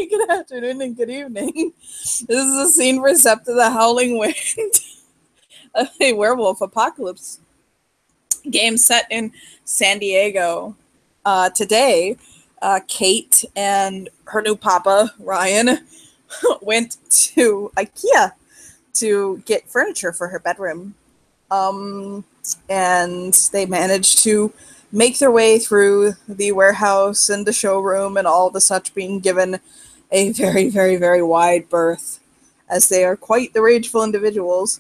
Good afternoon and good evening. This is a scene for Septa the Howling Wind, a werewolf apocalypse game set in San Diego. Today, Kate and her new papa, Ryan, went to IKEA to get furniture for her bedroom. And they managed to make their way through the warehouse and the showroom and all the such, being given a very, very, very wide berth, as they are quite the rageful individuals.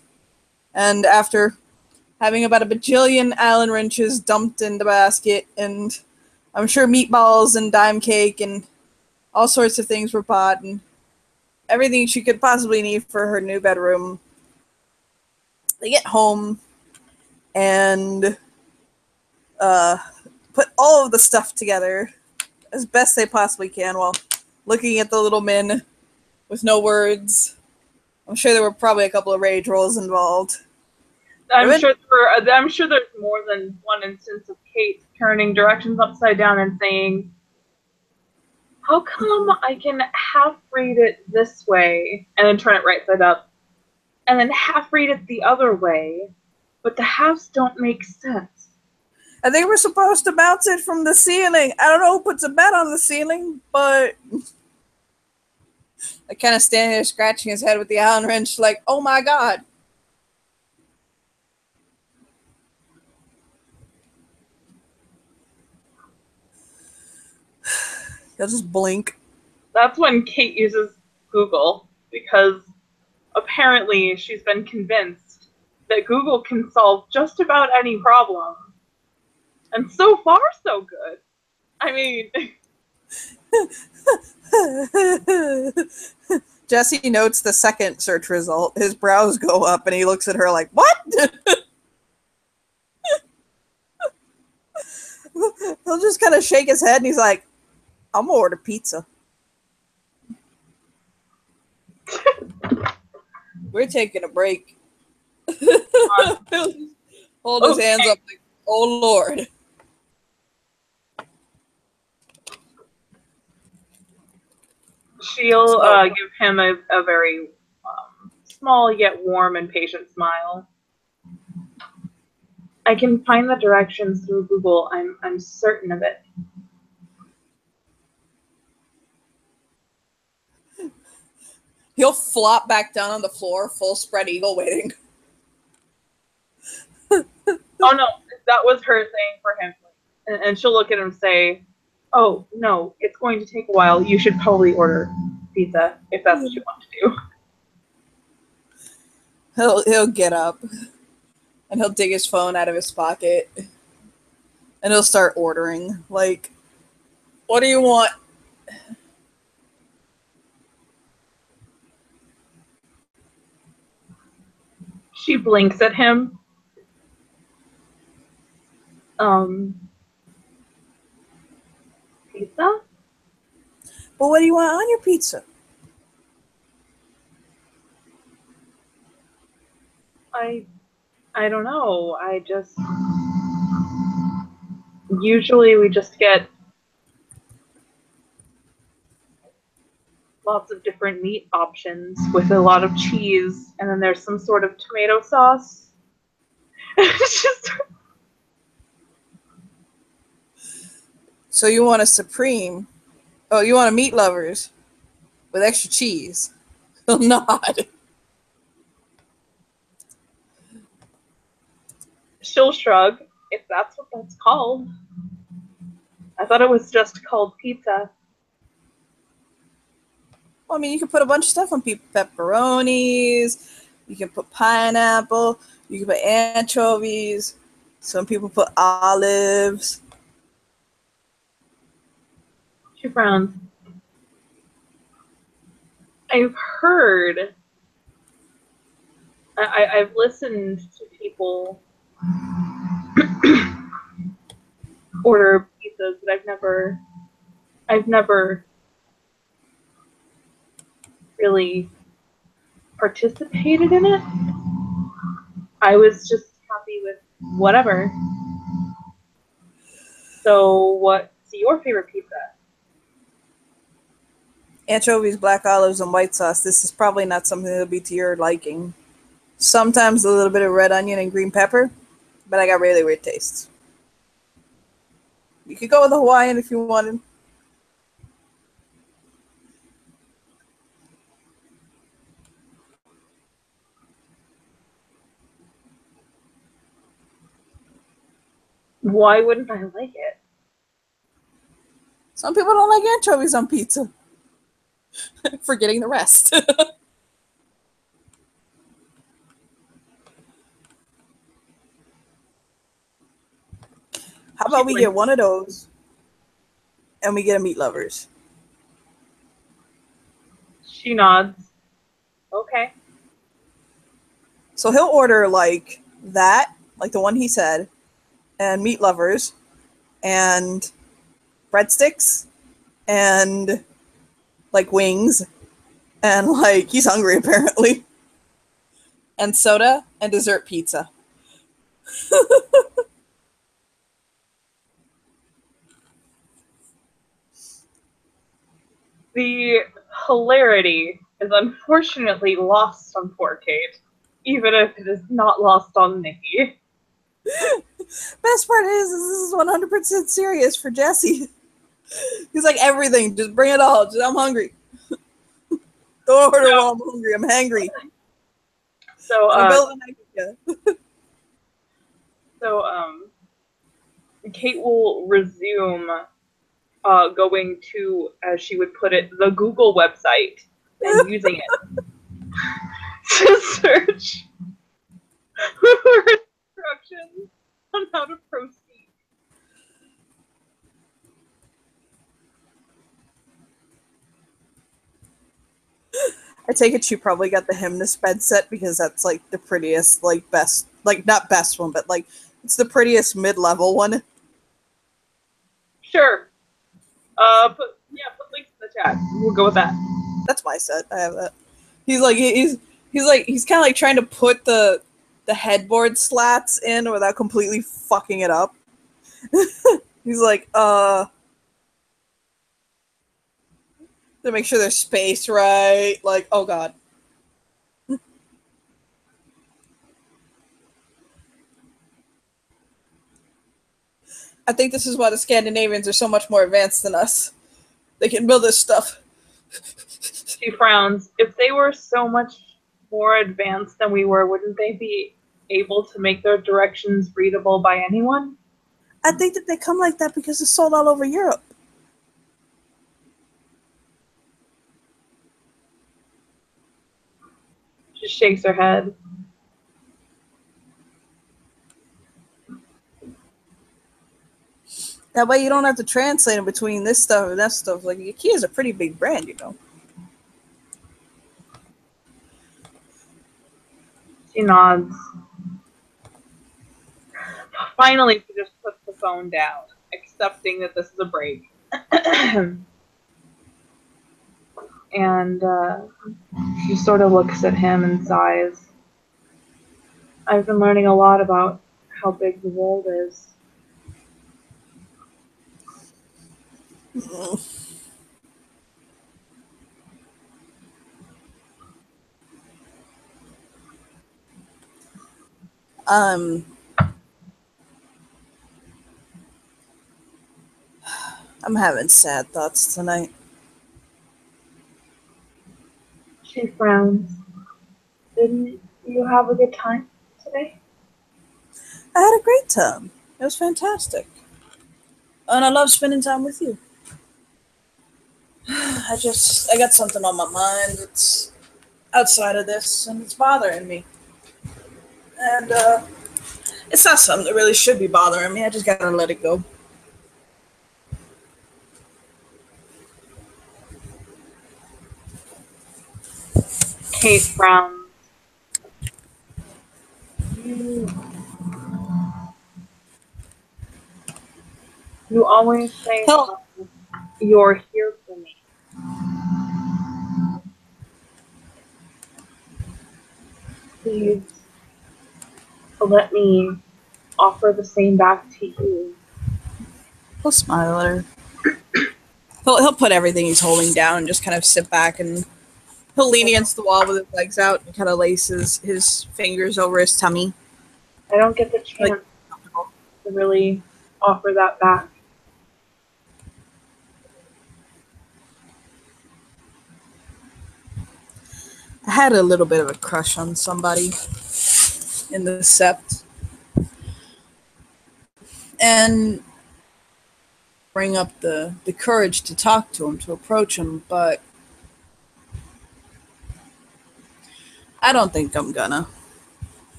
And after having about a bajillion Allen wrenches dumped in the basket, and I'm sure meatballs and dime cake and all sorts of things were bought, and everything she could possibly need for her new bedroom, they get home and put all of the stuff together as best they possibly can while looking at the little men with no words. I'm sure there were probably a couple of rage rolls involved. I'm sure there's more than one instance of Kate turning directions upside down and saying, "How come I can half read it this way and then turn it right side up, and then half read it the other way, but the halves don't make sense?" I think we're supposed to bounce it from the ceiling. I don't know who puts a bat on the ceiling, but I kind of stand there scratching his head with the Allen wrench like, oh my god. He'll just blink. That's when Kate uses Google, because apparently she's been convinced that Google can solve just about any problem. And so far, so good. I mean... Jesse notes the second search result. His brows go up and he looks at her like, what? He'll just kind of shake his head and he's like, I'm gonna order pizza. We're taking a break. Hold his hands up like, oh Lord. She'll give him a very small yet warm and patient smile. I can find the directions through Google. I'm certain of it. He'll flop back down on the floor, full spread eagle waiting. Oh no, that was her saying for him. And she'll look at him and say, oh no, it's going to take a while. You should probably order pizza if that's what you want He'll to do. he'll get up and he'll dig his phone out of his pocket and he'll start ordering. Like, what do you want? She blinks at him. Pizza? But what do you want on your pizza? I don't know. Usually we just get lots of different meat options with a lot of cheese, and then there's some sort of tomato sauce. It's just... So you want a supreme? Oh, you want a meat lovers with extra cheese? He'll nod. She'll shrug, if that's what that's called. I thought it was just called pizza. Well, I mean, you can put a bunch of stuff on pepperonis. You can put pineapple. You can put anchovies. Some people put olives. She frowns. I've heard. I've listened to people order pizzas, but I've never really participated in it. I was just happy with whatever. So what's your favorite pizza? anchovies, black olives, and white sauce. This is probably not something that'll be to your liking. Sometimes a little bit of red onion and green pepper, but I got really weird tastes. You could go with the Hawaiian if you wanted. Why wouldn't I like it? Some people don't like anchovies on pizza. Forgetting the rest. How about we get one of those and we get a meat lovers? She nods. Okay. So he'll order like that, like the one he said, and meat lovers, and breadsticks, and like wings, and like he's hungry apparently, and soda and dessert pizza. The hilarity is unfortunately lost on poor Kate, even if it is not lost on Nikki. Best part is this is 100% serious for Jesse. He's like, everything, just bring it all. I'm hungry. Don't order while I'm hungry. I'm hangry. So, Kate will resume going to, as she would put it, the Google website and using it to search for instructions on how to proceed. I take it you probably got the Hymnus bed set because that's like the prettiest, like best, like not best one, but like it's the prettiest mid-level one. Sure. Put links in the chat. We'll go with that. That's my set. I have that. He's kind of like trying to put the headboard slats in without completely fucking it up. He's like, to make sure there's space right. Like, oh god. I think this is why the Scandinavians are so much more advanced than us. They can build this stuff. She frowns. If they were so much more advanced than we were, wouldn't they be able to make their directions readable by anyone? I think that they come like that because it's sold all over Europe. She shakes her head. That way you don't have to translate in between this stuff and that stuff. Like, IKEA is a pretty big brand, you know. She nods. Finally, she just puts the phone down, accepting that this is a break. And she sort of looks at him and sighs. I've been learning a lot about how big the world is. I'm having sad thoughts tonight. She frowns. Didn't you have a good time today? I had a great time. It was fantastic. And I love spending time with you. I got something on my mind that's outside of this, and it's bothering me. And it's not something that really should be bothering me. I just gotta let it go. Kate frowns. You always say you're here for me. Please let me offer the same back to you. I'll smile at her. He'll put everything he's holding down and just kind of sit back, and he'll lean against the wall with his legs out and kind of lace his fingers over his tummy. I don't get the chance to really offer that back. I had a little bit of a crush on somebody in the Sept. And bring up the courage to talk to him, to approach him, but I don't think I'm gonna.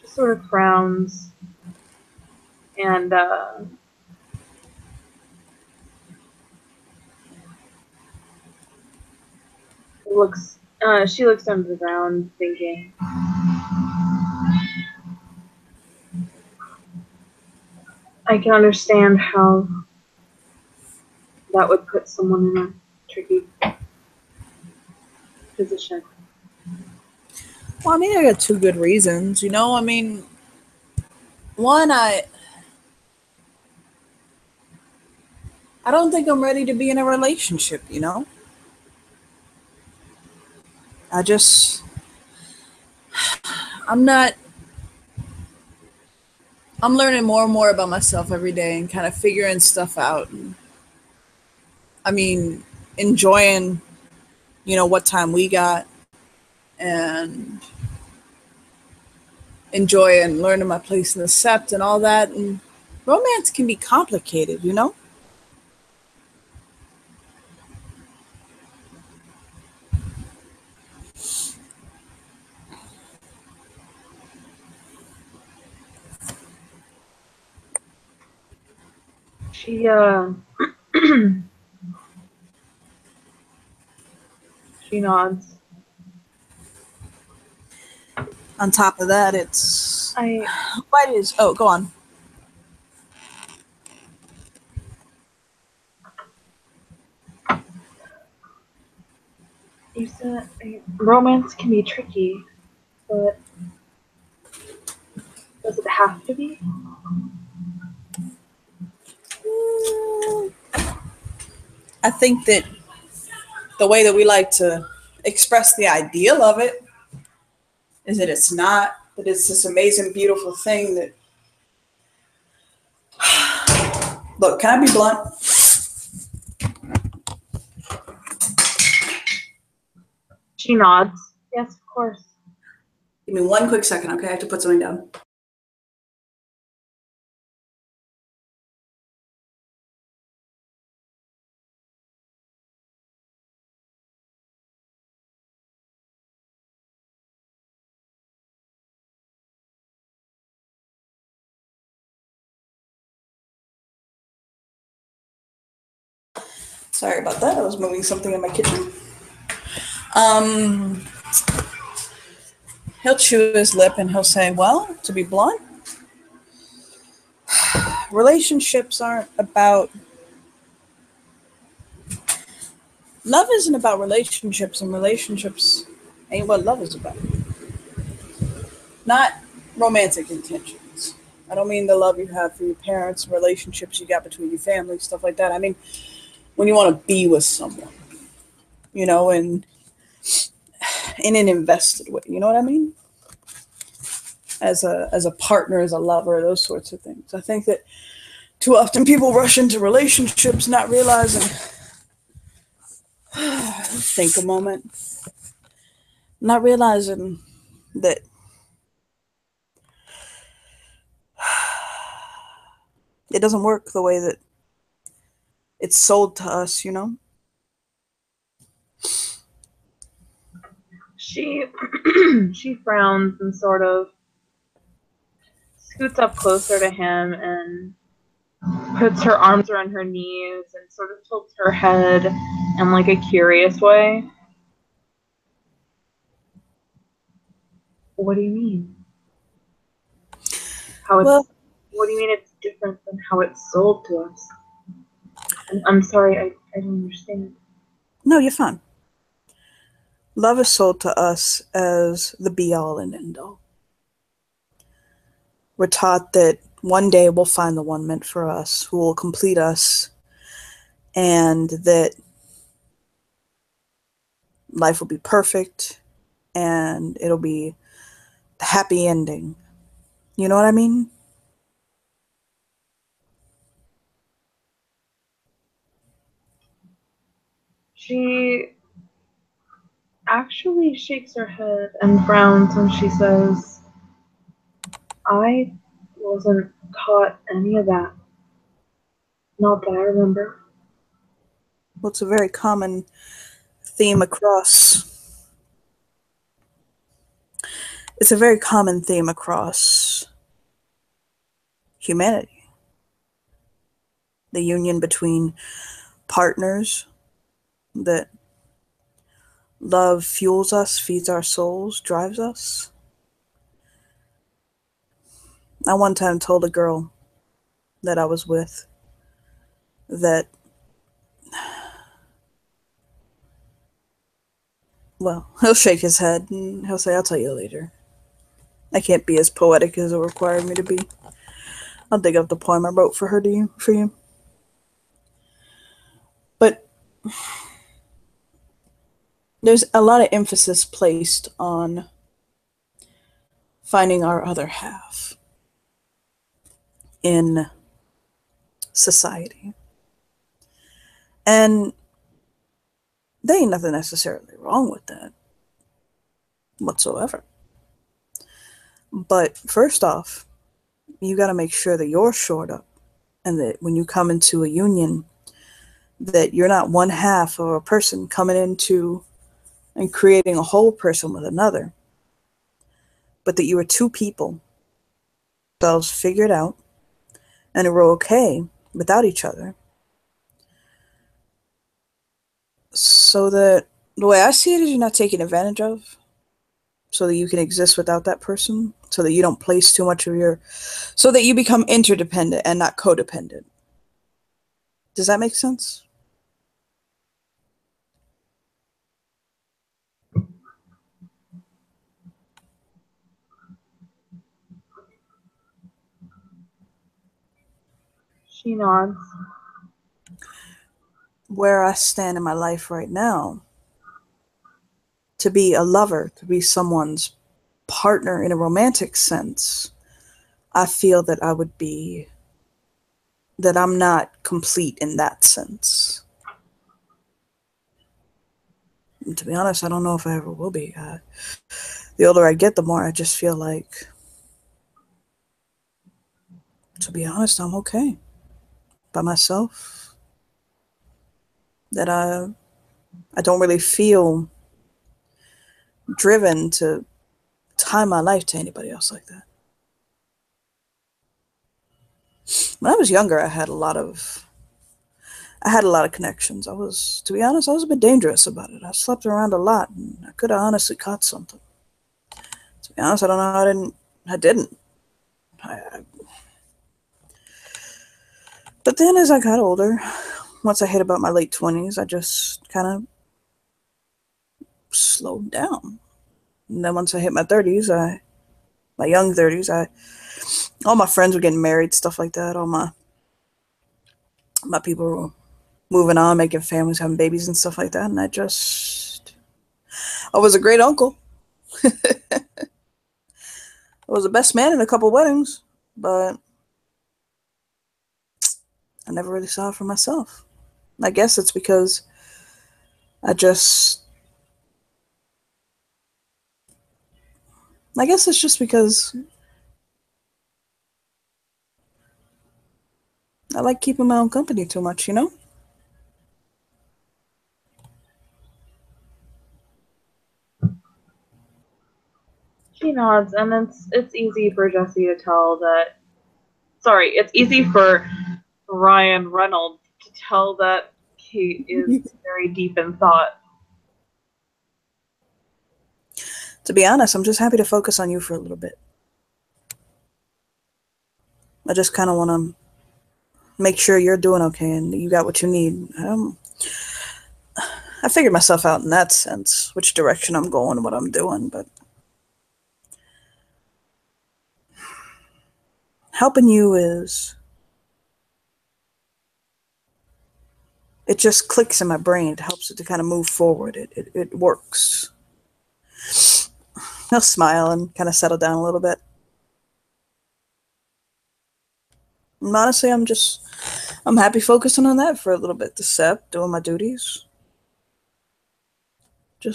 She sort of frowns and she looks down to the ground thinking, I can understand how that would put someone in a tricky position. Well, I mean, I got two good reasons, you know? I mean, one, I don't think I'm ready to be in a relationship, you know? I'm learning more and more about myself every day and kind of figuring stuff out. And, I mean, enjoying, what time we got and enjoying learning my place in the Sept and all that. And romance can be complicated, you know? She she nods. On top of that, oh, go on. You said romance can be tricky, but does it have to be? I think that the way that we like to express the ideal of it is that it's not, that it's this amazing, beautiful thing that. Look, can I be blunt? She nods. Yes, of course. Give me one quick second, okay? I have to put something down. Sorry about that. I was moving something in my kitchen. He'll chew his lip and he'll say, well, to be blunt, relationships aren't about. Love isn't about relationships, and relationships ain't what love is about. Not romantic intentions. I don't mean the love you have for your parents, relationships you got between your family, stuff like that. I mean, when you want to be with someone, and in an invested way, you know what I mean? As a partner, as a lover, those sorts of things. I think that too often people rush into relationships not realizing, think a moment, not realizing that it doesn't work the way that it's sold to us, you know? She frowns and sort of scoots up closer to him and puts her arms around her knees and sort of tilts her head in like a curious way. What do you mean? What do you mean it's different than how it's sold to us? I'm sorry, I don't understand. No, you're fine. Love is sold to us as the be-all and end-all. We're taught that one day we'll find the one meant for us, who will complete us, and that life will be perfect and it'll be the happy ending. You know what I mean? She actually shakes her head and frowns when she says, I wasn't taught any of that. Not that I remember. Well, it's a very common theme across. It's a very common theme across humanity. The union between partners, that love fuels us, feeds our souls, drives us. I one time told a girl that I was with that, well, he'll shake his head and he'll say, I'll tell you later. I can't be as poetic as it required me to be. I'll dig up the poem I wrote for you. But there's a lot of emphasis placed on finding our other half in society. And there ain't nothing necessarily wrong with that whatsoever. But first off, you got to make sure that you're shored up, and that when you come into a union, that you're not one half of a person coming into and creating a whole person with another, but that you are two people, themselves figured out, and are okay without each other. So that the way I see it is, you're not taken advantage of, so that you can exist without that person, so that you don't place too much of so that you become interdependent and not codependent. Does that make sense? She nods. Where I stand in my life right now, to be a lover, to be someone's partner in a romantic sense, I feel that I'm not complete in that sense. And to be honest, I don't know if I ever will be. The older I get, the more I just feel like, to be honest, I'm okay by myself. That I don't really feel driven to tie my life to anybody else like that. When I was younger, I had a lot of connections. To be honest, I was a bit dangerous about it. I slept around a lot, and I could have honestly caught something. To be honest, I don't know how I didn't. But then as I got older, once I hit about my late 20s, I just kind of slowed down. And then once I hit my 30s, my young 30s, all my friends were getting married, stuff like that. All my people were moving on, making families, having babies and stuff like that. And I was a great uncle. I was the best man in a couple weddings, but I never really saw it for myself. I guess it's because I guess it's just because I like keeping my own company too much, you know? She nods, and it's easy for Jesse to tell that. Sorry, it's easy for Ryan Reynolds to tell that Kate is very deep in thought. To be honest, I'm just happy to focus on you for a little bit. I just kind of want to make sure you're doing okay and you got what you need. I figured myself out in that sense, which direction I'm going, what I'm doing, but helping you is, it just clicks in my brain. It helps it to kind of move forward. It works. He'll smile and kind of settle down a little bit. And honestly, I'm happy focusing on that for a little bit. The SEP, doing my duties. I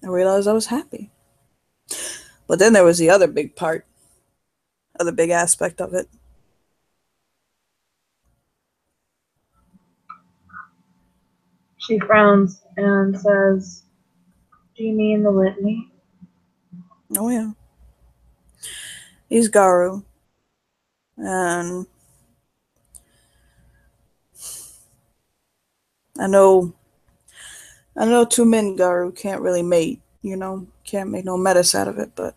realized I was happy. But then there was the other big part, other big aspect of it. She frowns and says, "Do you mean the litany?" Oh, yeah. He's Garou. And I know two men Garou can't really mate, can't make no medicine out of it, but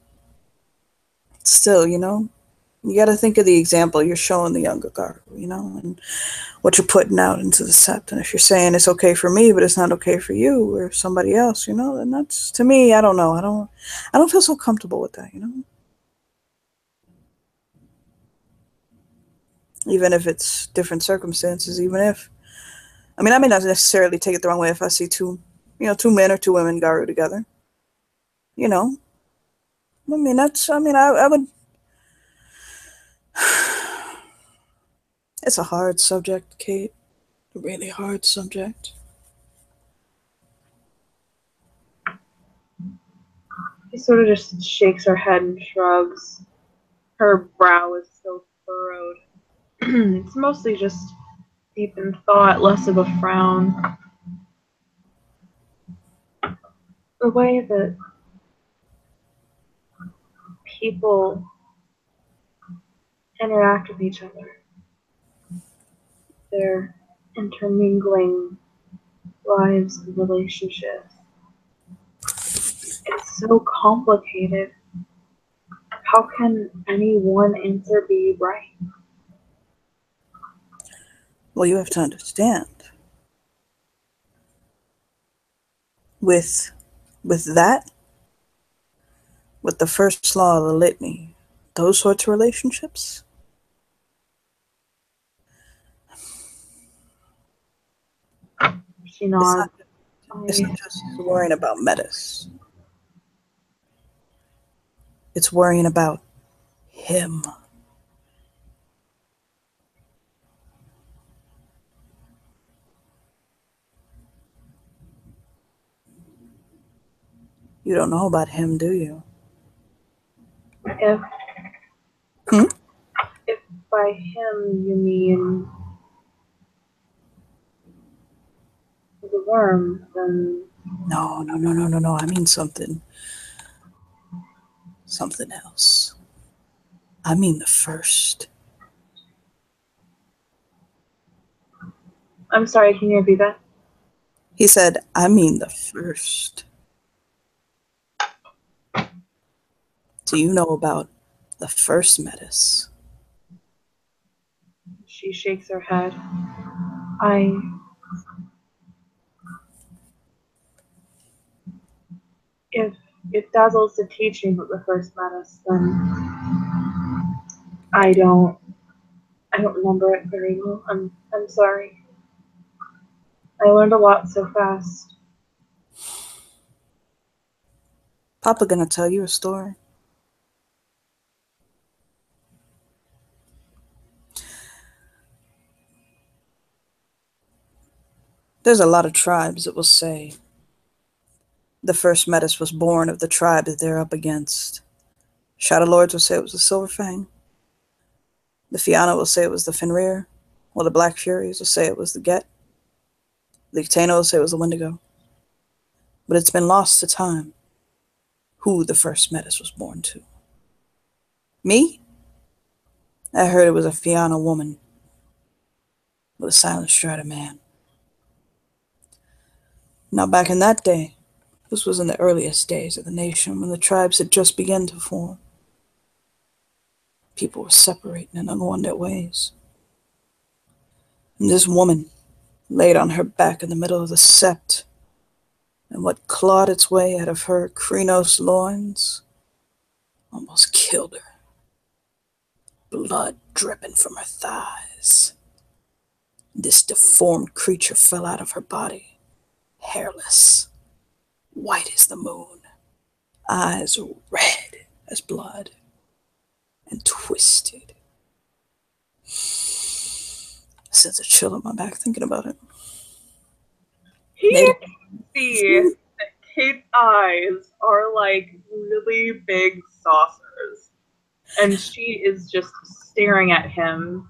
still, you gotta think of the example you're showing the younger Garou, and what you're putting out into the sept. And if you're saying it's okay for me, but it's not okay for you or somebody else, then that's, to me, I don't know. I don't feel so comfortable with that, Even if it's different circumstances, I may not necessarily take it the wrong way if I see two men or two women Garou together. I would. It's a hard subject, Kate. A really hard subject. She sort of just shakes her head and shrugs. Her brow is still furrowed. It's mostly just deep in thought, less of a frown. The way that people interact with each other, their intermingling lives and relationships, it's so complicated. How can any one answer be right? Well, you have to understand. With that, with the first law of the litany, those sorts of relationships, she nods. It's not just worrying about Metis. It's worrying about him. You don't know about him, do you? If by him you mean the worm, then... No. I mean something else. I mean the first. I'm sorry, can you repeat that? He said, I mean the first. Do you know about the first Metis? She shakes her head. If Dazzle's the teaching of the first Metis, then I don't remember it very well. I'm sorry. I learned a lot so fast. Papa gonna tell you a story. There's a lot of tribes that will say the first Metis was born of the tribe that they're up against. Shadow Lords will say it was the Silver Fang. The Fianna will say it was the Fenrir. Or the Black Furies will say it was the Get. The Ktano will say it was the Wendigo. But it's been lost to time who the first Metis was born to. Me? I heard it was a Fianna woman with a silent strata man. Now back in that day, this was in the earliest days of the nation when the tribes had just begun to form. People were separating in unwanted ways. And this woman laid on her back in the middle of the sept, and what clawed its way out of her Krynos loins almost killed her. Blood dripping from her thighs. This deformed creature fell out of her body, hairless, white as the moon, eyes red as blood, and twisted. Sends a chill up my back thinking about it. He can see that Kate's eyes are like really big saucers, and she is just staring at him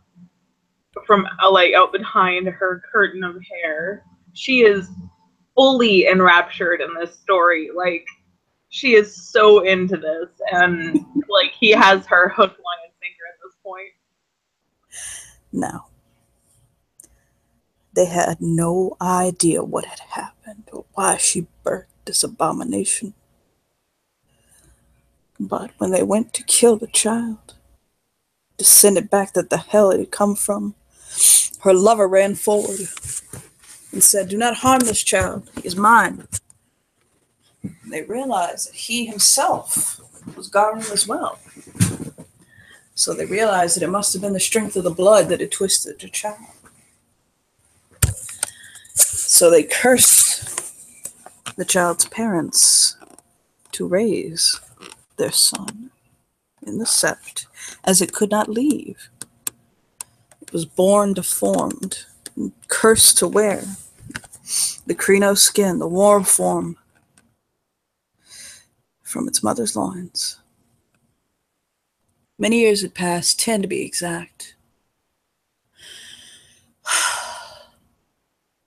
from like out behind her curtain of hair. She is fully enraptured in this story. Like, she is so into this, and like he has her hook, line, and sinker at this point. Now, they had no idea what had happened or why she birthed this abomination. But when they went to kill the child, to send it back to the hell it had come from, her lover ran forward and said, "Do not harm this child. He is mine." And they realized that he himself was Garu as well. So they realized that it must have been the strength of the blood that had twisted the child. So they cursed the child's parents to raise their son in the sept, as it could not leave. It was born deformed, and cursed to wear the Krino skin, the warm form from its mother's loins. Many years had passed, 10 to be exact.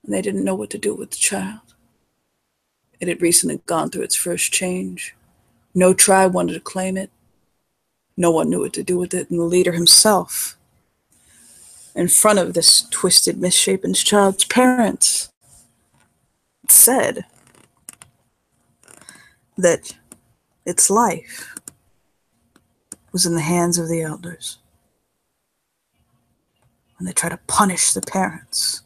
And they didn't know what to do with the child. It had recently gone through its first change. No tribe wanted to claim it. No one knew what to do with it, and the leader himself, in front of this twisted, misshapen child's parents, said that its life was in the hands of the elders. And they tried to punish the parents.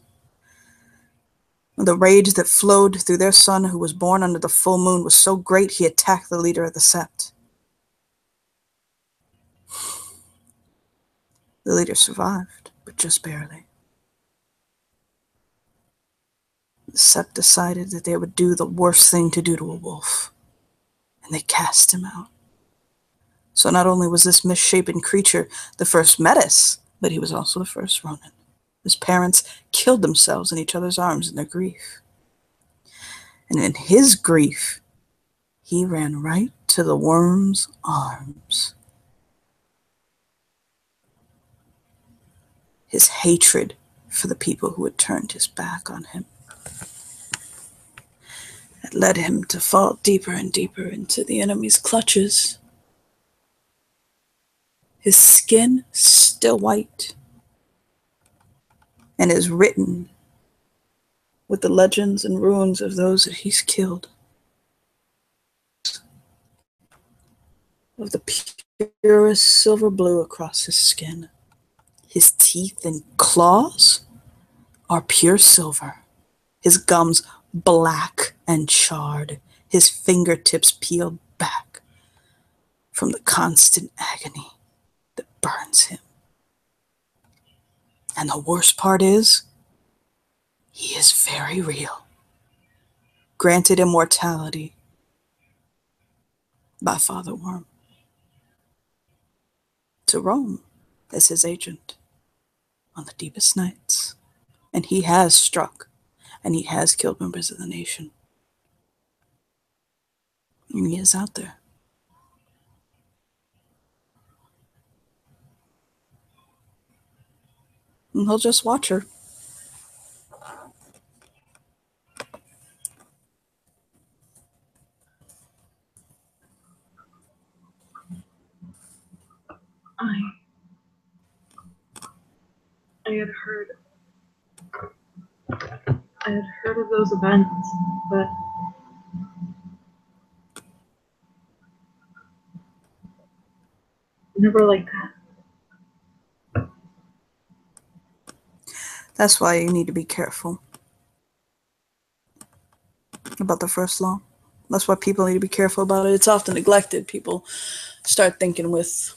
The rage that flowed through their son, who was born under the full moon, was so great he attacked the leader of the sept. The leader survived, but just barely. The sept decided that they would do the worst thing to do to a wolf, and they cast him out. So not only was this misshapen creature the first Metis, but he was also the first Ronin. His parents killed themselves in each other's arms in their grief. And in his grief, he ran right to the worm's arms. His hatred for the people who had turned his back on him had led him to fall deeper and deeper into the enemy's clutches. His skin still white, and is written with the legends and runes of those that he's killed. Of the purest silver blue across his skin. His teeth and claws are pure silver. His gums black and charred. His fingertips peeled back from the constant agony that burns him. And the worst part is, he is very real. Granted immortality by Father Worm to roam as his agent on the deepest nights. And he has struck, and he has killed members of the nation. And he is out there. And he'll just watch her. I had heard of those events, but never like that. That's why you need to be careful about the first law. That's why people need to be careful about it. It's often neglected. People start thinking with,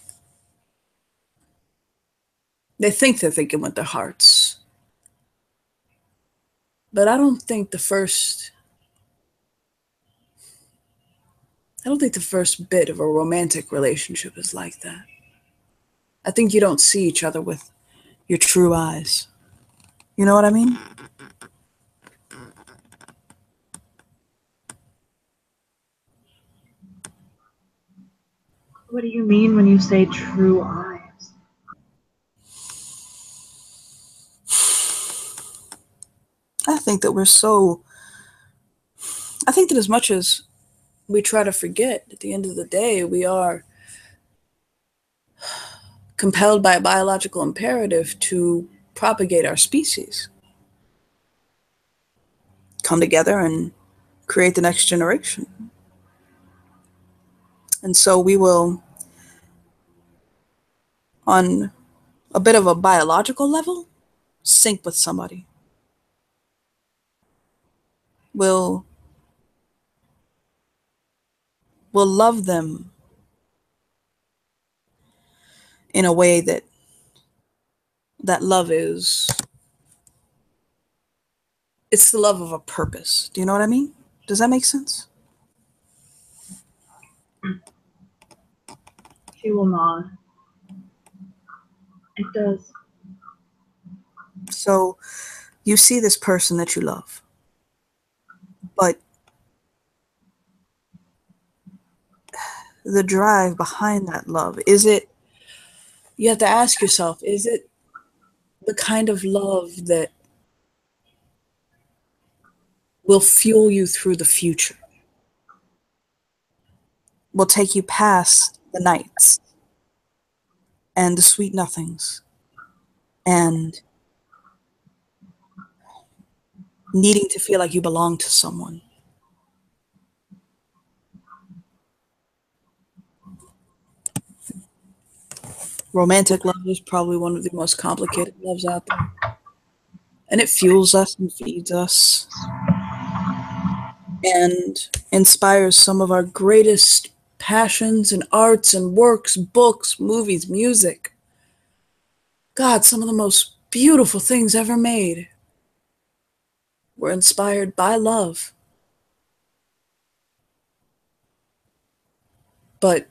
they think they're thinking with their hearts. But I don't think the first bit of a romantic relationship is like that. I think you don't see each other with your true eyes. You know what I mean? What do you mean when you say true eyes? I think that as much as we try to forget, at the end of the day, we are compelled by a biological imperative to propagate our species, come together and create the next generation. And so we will, on a bit of a biological level, sync with somebody. We'll love them in a way that love is, it's the love of a purpose. Do you know what I mean? Does that make sense? She will nod. It does. So you see this person that you love, but the drive behind that love, you have to ask yourself, is it the kind of love that will fuel you through the future, will take you past the nights and the sweet nothings and needing to feel like you belong to someone? Romantic love is probably one of the most complicated loves out there. And it fuels us and feeds us and inspires some of our greatest passions and arts and works, books, movies, music. God, some of the most beautiful things ever made were inspired by love. But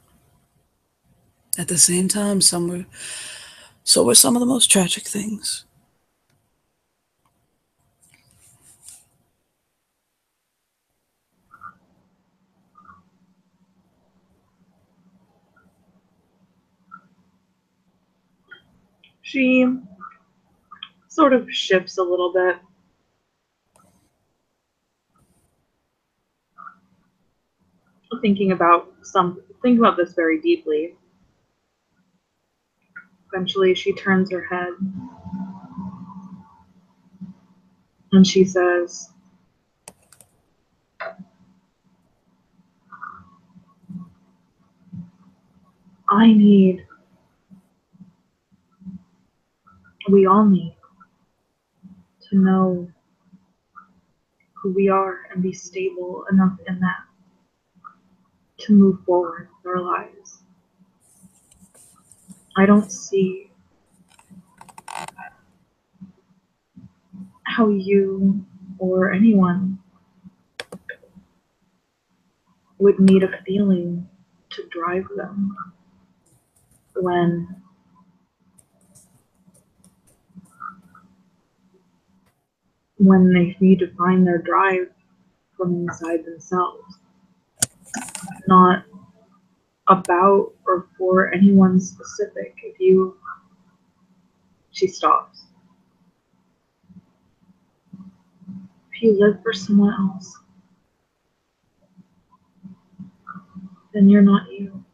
at the same time, so were some of the most tragic things. She sort of shifts a little bit. Thinking about this very deeply. Eventually she turns her head and she says, we all need to know who we are and be stable enough in that to move forward with our lives. I don't see how you or anyone would need a feeling to drive them when they need to find their drive from inside themselves, not about or for anyone specific. She stops. If you live for someone else, then you're not you.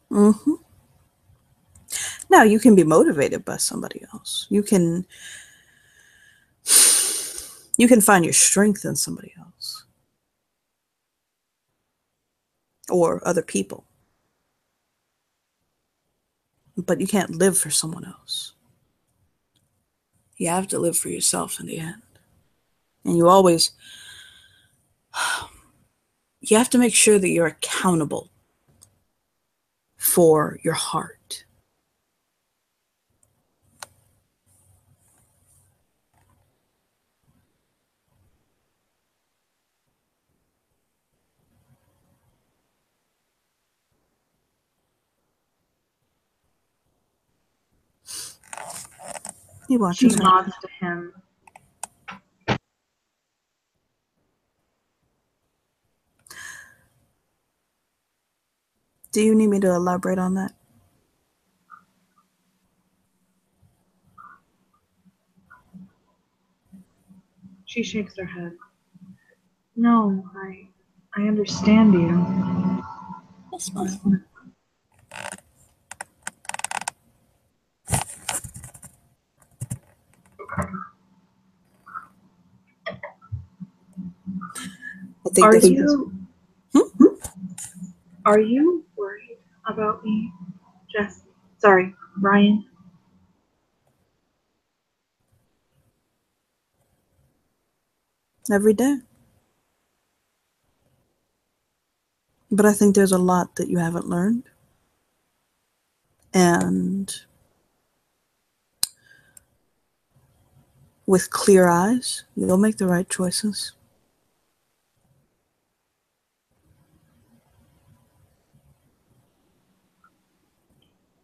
Mm-hmm. Now, you can be motivated by somebody else. You can find your strength in somebody else or other people. But you can't live for someone else. You have to live for yourself in the end. And you always you have to make sure that you're accountable for your heart. He watches. She nods to him. Do you need me to elaborate on that? She shakes her head. No, I understand you. That's fine. Are you Are you worried about me, Jesse? Sorry, Ryan. Every day. But I think there's a lot that you haven't learned. And with clear eyes, you'll make the right choices.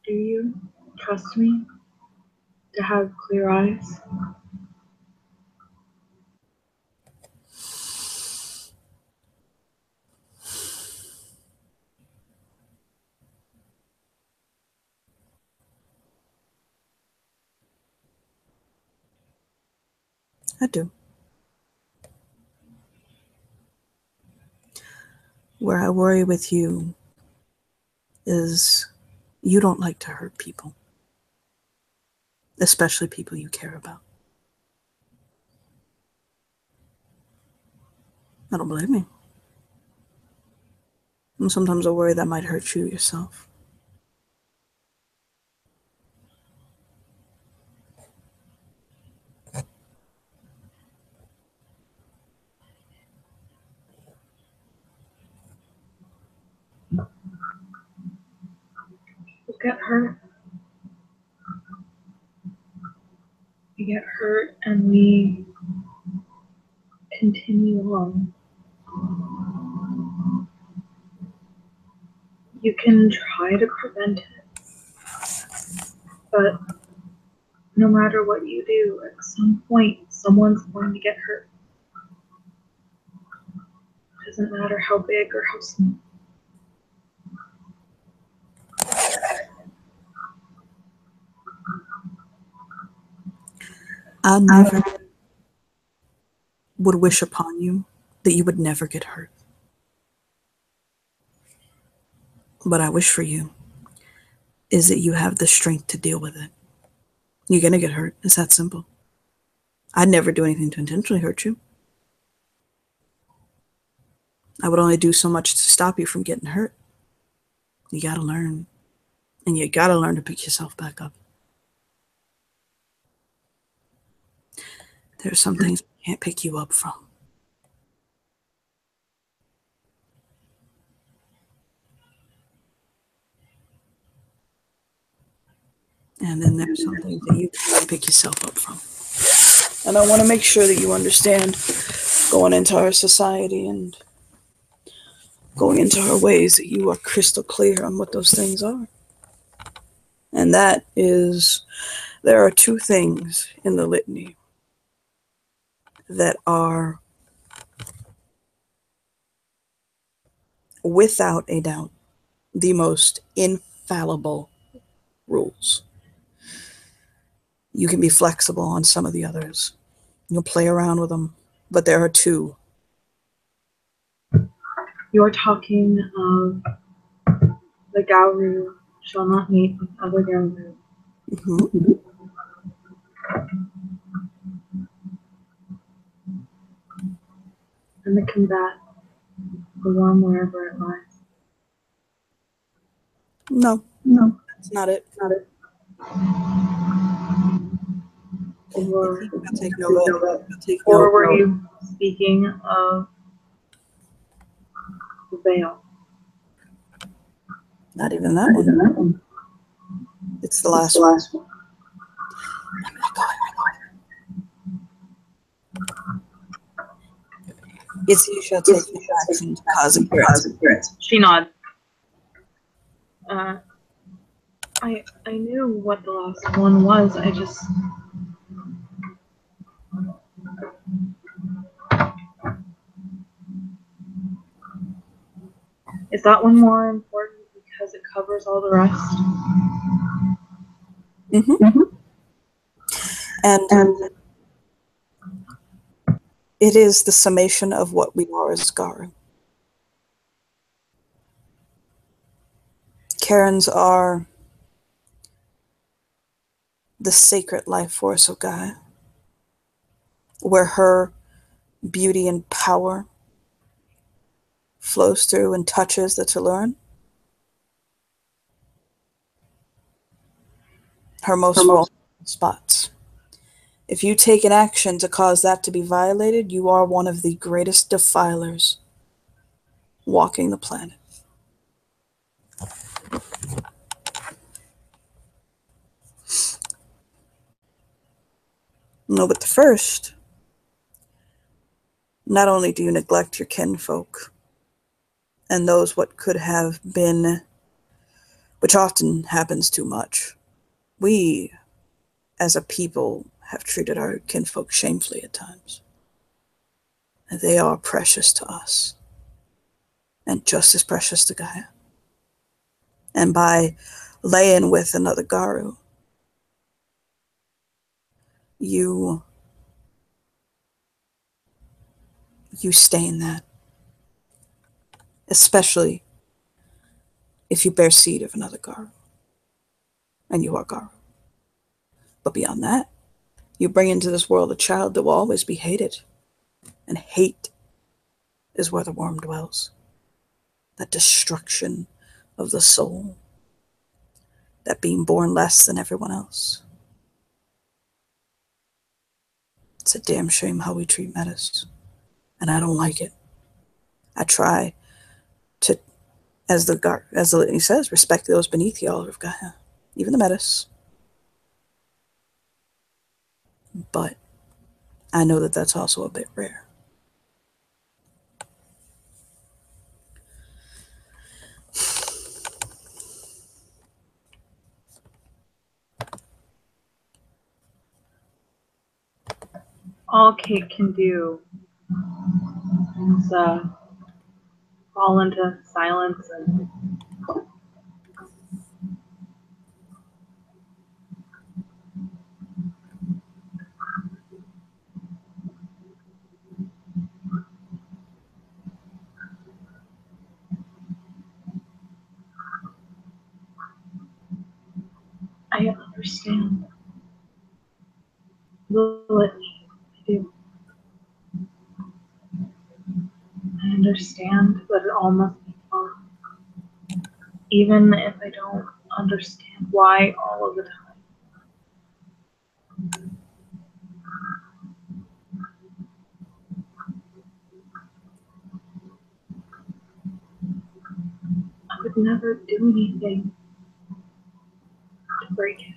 Do you trust me to have clear eyes? I do. Where I worry with you is you don't like to hurt people, especially people you care about. I don't blame you. And sometimes I worry that might hurt you yourself. You get hurt. We get hurt and we continue on. You can try to prevent it, but no matter what you do, at some point, someone's going to get hurt. It doesn't matter how big or how small. I never would wish upon you that you would never get hurt. What I wish for you is that you have the strength to deal with it. You're going to get hurt. It's that simple. I'd never do anything to intentionally hurt you. I would only do so much to stop you from getting hurt. You got to learn. And you got to learn to pick yourself back up. There are some things I can't pick you up from. And then there's some things that you can't pick yourself up from. And I want to make sure that you understand going into our society and going into our ways that you are crystal clear on what those things are. And that is, there are two things in the litany that are without a doubt the most infallible rules. You can be flexible on some of the others. You'll play around with them, but there are two. You're talking of the Gauru shall not mate with other Gauru. Mm-hmm. And the combat the worm wherever it lies. No, that's not it. Or were you speaking of The veil. Not even that one. It's the last one. It's you shall take action to cause appearance. She nods. I knew what the last one was. I just. Is that one more important because it covers all the rest? And it is the summation of what we are as Garu. Karens are the sacred life force of Gaia, where her beauty and power flows through and touches the Tellurian. Her most vulnerable spots. If you take an action to cause that to be violated, you are one of the greatest defilers walking the planet. No, but the first, not only do you neglect your kinfolk and those what could have been, which often happens too much, we, as a people, have treated our kinfolk shamefully at times. And they are precious to us, and just as precious to Gaia. And by laying with another Garu, you stain that. Especially if you bear seed of another Garu. And you are Garu. But beyond that, you bring into this world a child that will always be hated. And hate is where the worm dwells. That destruction of the soul. That being born less than everyone else. It's a damn shame how we treat Metis. And I don't like it. I try to, as the litany says, respect those beneath the altar of Gaia. Even the Metis. But I know that that's also a bit rare. All Kate can do is fall into silence and I understand. Litany, I do. I understand that it all must be fun. Even if I don't understand why all of the time. I would never do anything to break it.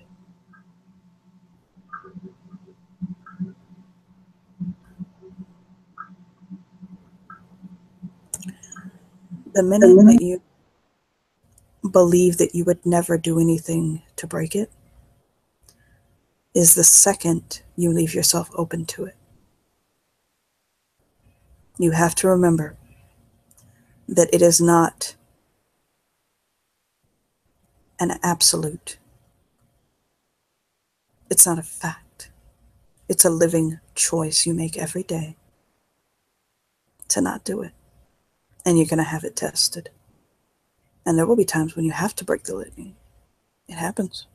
The minute that you believe that you would never do anything to break it is the second you leave yourself open to it. You have to remember that it is not an absolute. It's not a fact. It's a living choice you make every day to not do it. And you're going to have it tested. And there will be times when you have to break the litany. It happens.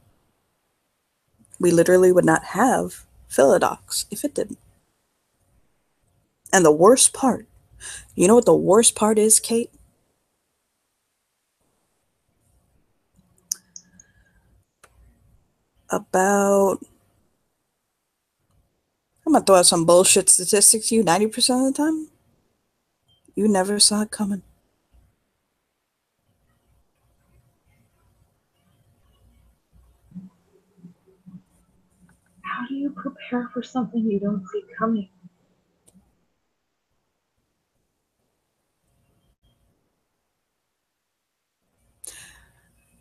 We literally would not have Philodox if it didn't. And the worst part, you know what the worst part is, Kate? I'm going to throw out some bullshit statistics to you. 90% of the time, you never saw it coming. Don't prepare for something you don't see coming.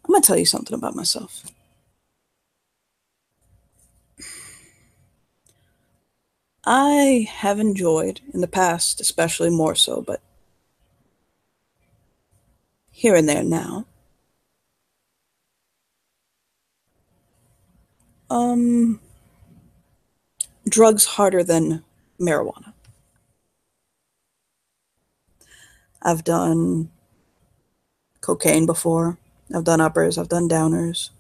I'm going to tell you something about myself. I have enjoyed, in the past especially more so, but here and there now, drugs harder than marijuana. I've done cocaine before. I've done uppers. I've done downers.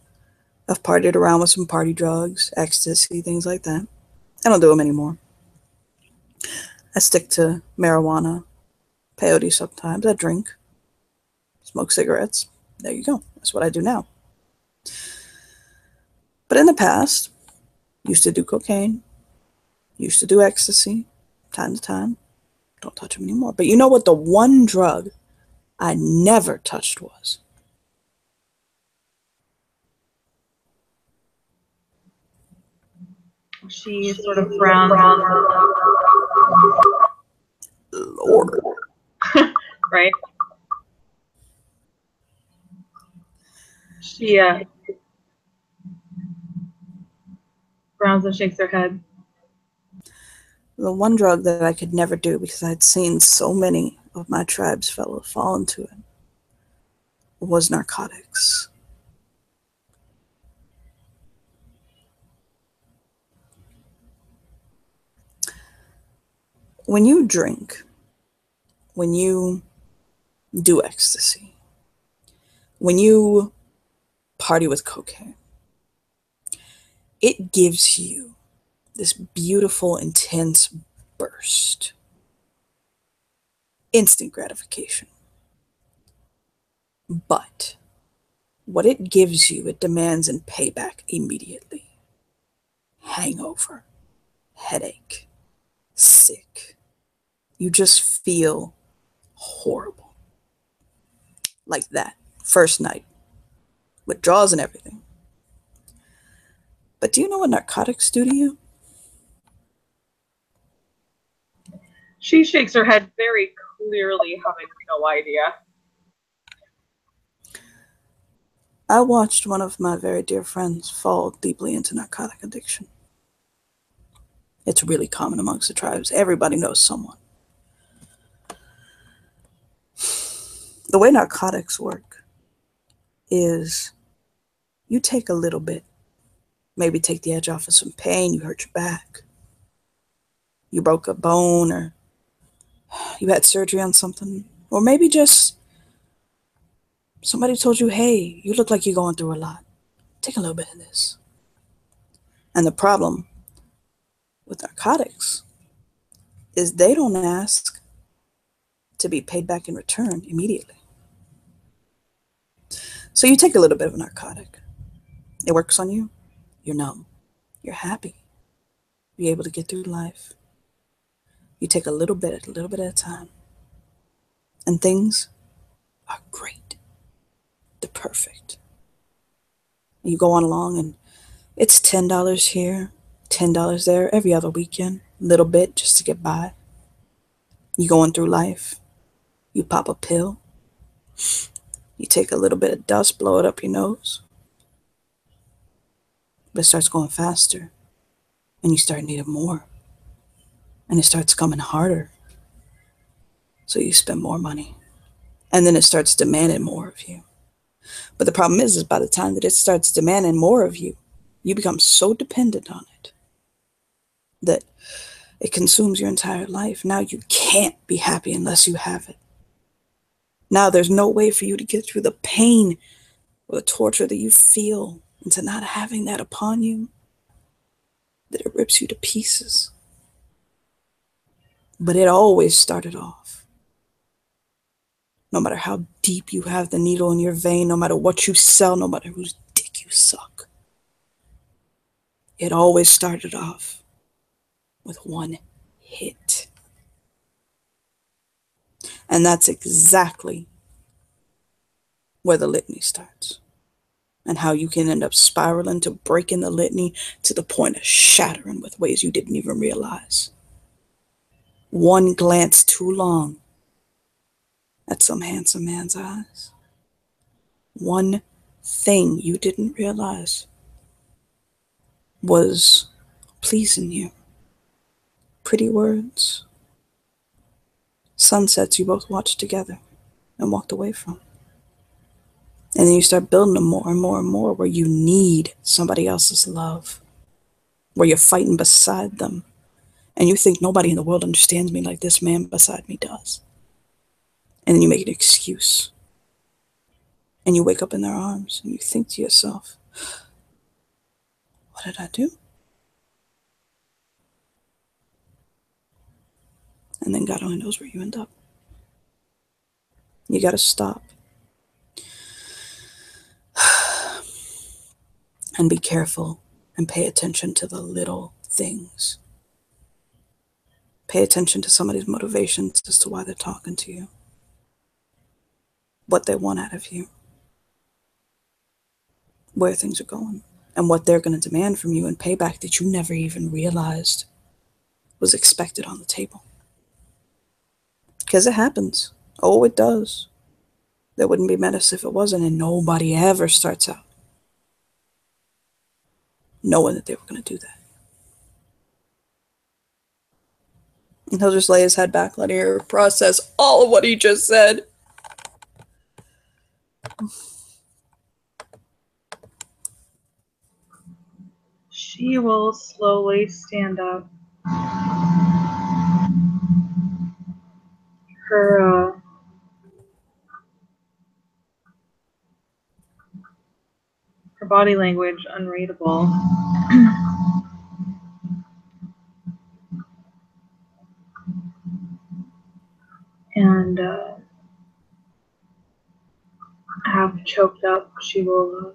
I've partied around with some party drugs, ecstasy, things like that. I don't do them anymore. I stick to marijuana, peyote sometimes. I drink, smoke cigarettes. There you go. That's what I do now. But in the past, used to do cocaine, used to do ecstasy, time to time. Don't touch them anymore. But you know what the one drug I never touched was? She sort of frowns. Lord. Right? She frowns and shakes her head. The one drug that I could never do because I'd seen so many of my tribe's fellows fall into it was narcotics. When you drink, when you do ecstasy, when you party with cocaine, it gives you this beautiful, intense burst. Instant gratification. But what it gives you, it demands in payback immediately. Hangover, headache, sick. You just feel horrible. Like that first night, withdrawals and everything. But do you know what narcotics do to you? She shakes her head very clearly, having no idea. I watched one of my very dear friends fall deeply into narcotic addiction. It's really common amongst the tribes. Everybody knows someone. The way narcotics work is you take a little bit, maybe take the edge off of some pain, you hurt your back, you broke a bone, or you had surgery on something, or maybe just somebody told you, hey, you look like you're going through a lot. Take a little bit of this. And the problem with narcotics is they don't ask to be paid back in return immediately. So you take a little bit of a narcotic. It works on you. You're numb. You're happy. You're able to get through life. You take a little bit at a time. And things are great. They're perfect. You go on along and it's $10 here, $10 there every other weekend. A little bit just to get by. You going through life. You pop a pill. You take a little bit of dust, blow it up your nose. But it starts going faster. And you start needing more. And it starts coming harder. So you spend more money. And then it starts demanding more of you. But the problem is by the time that it starts demanding more of you, you become so dependent on it that it consumes your entire life. Now you can't be happy unless you have it. Now there's no way for you to get through the pain or the torture that you feel into not having that upon you, that it rips you to pieces. But it always started off. No matter how deep you have the needle in your vein, no matter what you sell, no matter whose dick you suck, it always started off with one hit. And that's exactly where the litany starts. and how you can end up spiraling to breaking the litany to the point of shattering with ways you didn't even realize. One glance too long at some handsome man's eyes. One thing you didn't realize was pleasing you. Pretty words. Sunsets you both watched together and walked away from. And then you start building them more and more and more where you need somebody else's love, where you're fighting beside them. And you think nobody in the world understands me like this man beside me does. And then you make an excuse. And you wake up in their arms and you think to yourself, what did I do? And then God only knows where you end up. You gotta stop and be careful and pay attention to the little things. Pay attention to somebody's motivations as to why they're talking to you, what they want out of you, where things are going, and what they're going to demand from you in payback that you never even realized was expected on the table. Because it happens. Oh, it does. There wouldn't be Metis if it wasn't, and nobody ever starts out knowing that they were going to do that. And he'll just lay his head back, letting her process all of what he just said. She will slowly stand up. Her body language unreadable. And half choked up, she will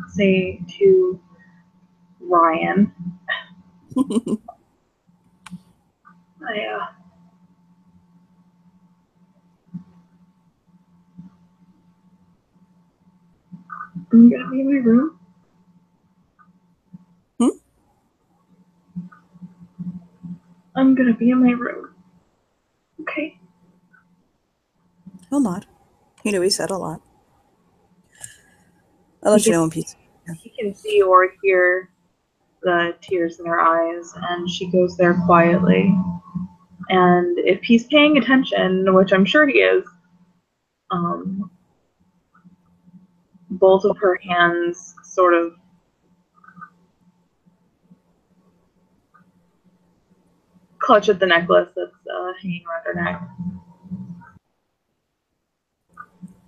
say to Ryan, I'm gonna be in my room. I'm gonna be in my room. Okay. He'll nod. He knew he said a lot. I'll let you know when Pete's. He can see or hear the tears in her eyes, and she goes there quietly. And if he's paying attention, which I'm sure he is, both of her hands sort of clutch at the necklace that's hanging around her neck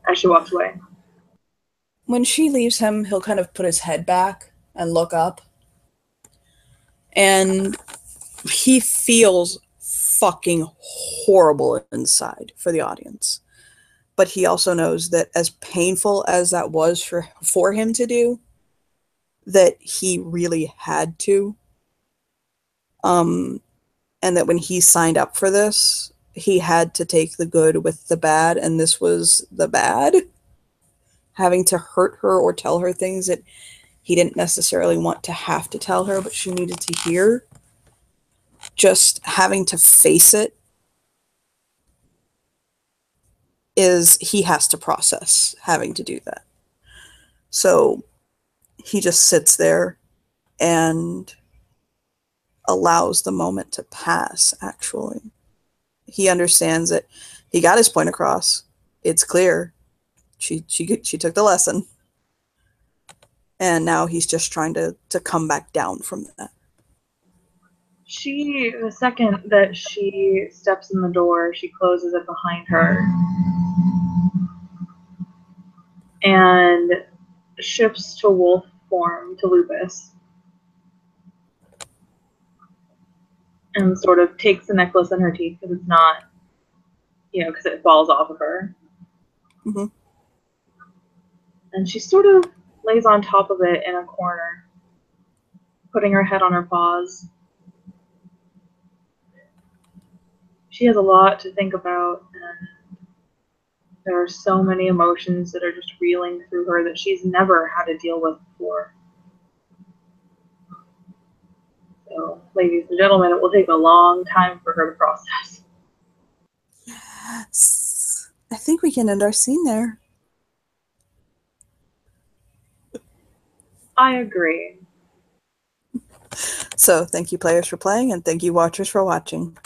as she walks away. When she leaves him, he'll kind of put his head back and look up. And he feels fucking horrible inside for the audience. But he also knows that as painful as that was for him to do, that he really had to. And that when he signed up for this, he had to take the good with the bad, and this was the bad. Having to hurt her or tell her things that he didn't necessarily want to have to tell her, but she needed to hear. Just having to face it he has to process having to do that. So he just sits there and allows the moment to pass, actually. He understands that he got his point across. It's clear. She took the lesson. And now he's just trying to come back down from that. The second that she steps in the door, she closes it behind her and shifts to wolf form to Lupus and sort of takes the necklace in her teeth because it's not, because it falls off of her. Mm-hmm. And she sort of lays on top of it in a corner, putting her head on her paws. She has a lot to think about, and There are so many emotions that are just reeling through her that she's never had to deal with before. So, ladies and gentlemen, it will take a long time for her to process. Yes. I think we can end our scene there. I agree. So, thank you players for playing, and thank you watchers for watching.